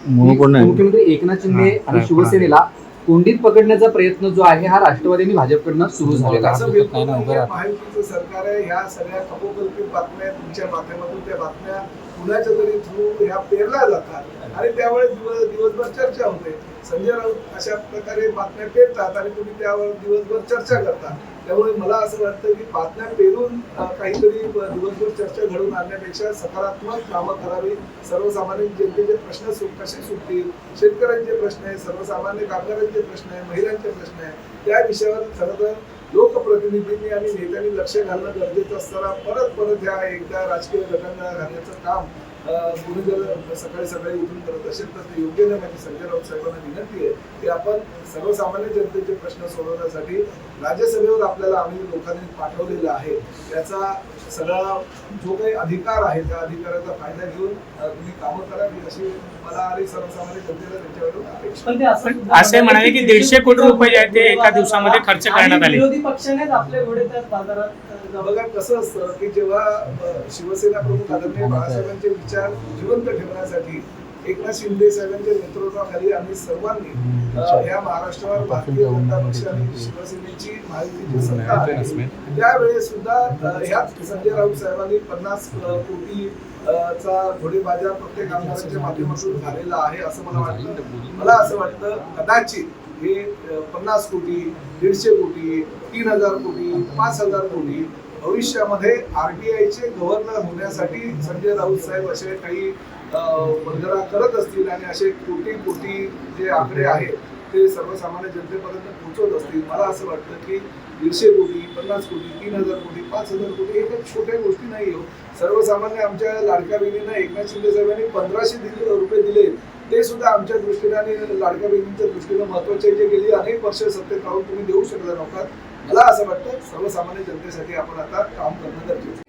मुख्यमंत्री एकनाथ शिंदे आणि शिवसेनेला कोंडीत पकडण्याचा प्रयत्न जो आहे हा राष्ट्रवादी आणि भाजपकडनं सुरू झालेला आहे. महायुतीचं सरकार आहे. ह्या सगळ्या कपोकल्पित बातम्या तुमच्या माध्यमातून त्या बातम्या कुणाच्या तरी थ्रू ह्या पेरल्या जातात आणि त्यावेळेस दिवसभर चर्चा होते. संजय राऊत अशा प्रकारे बातम्या पेरतात आणि तुम्ही त्यावर दिवसभर चर्चा करता. त्यामुळे मला असं वाटतं की बातम्या पेरून काहीतरी दिवसभर चर्चा घडवून आणण्यापेक्षा सकारात्मक कामं करावी. सर्वसामान्य जनतेचे प्रश्न कसे सुटतील, शेतकऱ्यांचे प्रश्न आहे, सर्वसामान्य कामगारांचे प्रश्न आहे, महिलांचे प्रश्न आहे, त्या विषयावर खरं तर लोकप्रतिनिधींनी आणि नेत्यांनी लक्ष घालणं गरजेचं असताना परत ह्या एकदा राजकीय गटांना घालण्याचं काम कोणी जर सकाळी उठून करत असेल तर ते योग्य नाही. माझी संजय राऊत साहेबांना विनंती आहे की आपण सर्वसामान्य जनतेचे प्रश्न सोडवण्यासाठी राज्यसभेवर आपल्याला आम्ही लोकांनी पाठवलेला आहे त्याचा सगळा जो काही अधिकार आहे त्या अधिकाराचा फायदा घेऊन तुम्ही कामं करावी अशी मला आणि सर्वसामान्य जनतेला त्यांच्याकडून अपेक्षा. असे म्हणाले की 150 कोटी रुपये जे आहेत ते एका दिवसामध्ये खर्च करण्यात आले. विरोधी पक्षानेच आपले घोडे त्या बाजारात. बघा कसं असतं की जेव्हा शिवसेना प्रमुख आदरणीय बाळासाहेबांचे विचार जिवंत ठेवण्यासाठी एकनाथ शिंदे साहेबांच्या नेतृत्वाखाली आम्ही सर्वांनी या महाराष्ट्रावर भारतीय जनता पक्ष आणि शिवसेनेची महायुतीची सत्ता आहे. त्यावेळेस सुद्धा ह्याच संजय राऊत साहेबांनी 50 कोटी चा घोडे बाजार प्रत्येक आमदारांच्या माध्यमातून झालेला आहे असं मला वाटतं. मला असं वाटतं कदाचित हे 50 कोटी, 150 कोटी, 3000 कोटी, 5000 कोटी भविष्यामध्ये RBIचे गव्हर्नर होण्यासाठी संजय राऊत साहेब असे काही वंदना करत असतील आणि असे कोटी जे आकडे आहेत ते सर्वसामान्य जनतेपर्यंत पोहोचवत असतील. मला असं वाटतं की 150 कोटी, 50 कोटी, 3000 कोटी, 5000 कोटी हे काही छोट्या गोष्टी नाही हो. सर्वसामान्य आमच्या लाडक्या बहिणींना एकनाथ शिंदे साहेबांनी 1500 रुपये दिले ते सुद्धा आमच्या दृष्टीने आणि लाडक्या बहिणींच्या दृष्टीने महत्वाचे जे गेली अनेक वर्ष सत्तेत राहून तुम्ही देऊ शकला नव्हता. मला असं वाटतं सर्वसामान्य जनतेसाठी आपण आता काम करणं गरजेचं.